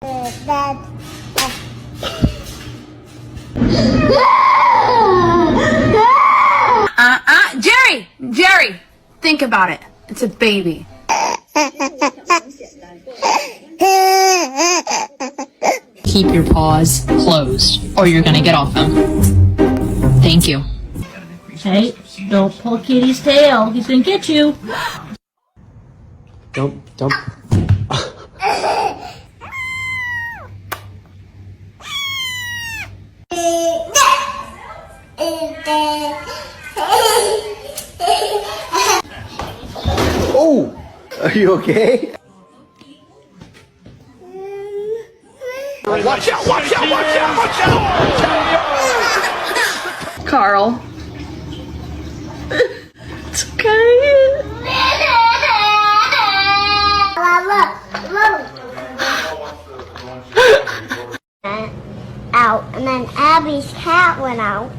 Dad. Jerry, think about it. It's a baby. Keep your paws closed, or you're gonna get off them. Thank you. Hey, don't pull Kitty's tail. He's gonna get you. Don't. Oh! Are you okay? Watch out! Watch out! Watch out! Watch out! Carl. It's okay. Out, and then Abby's cat went out.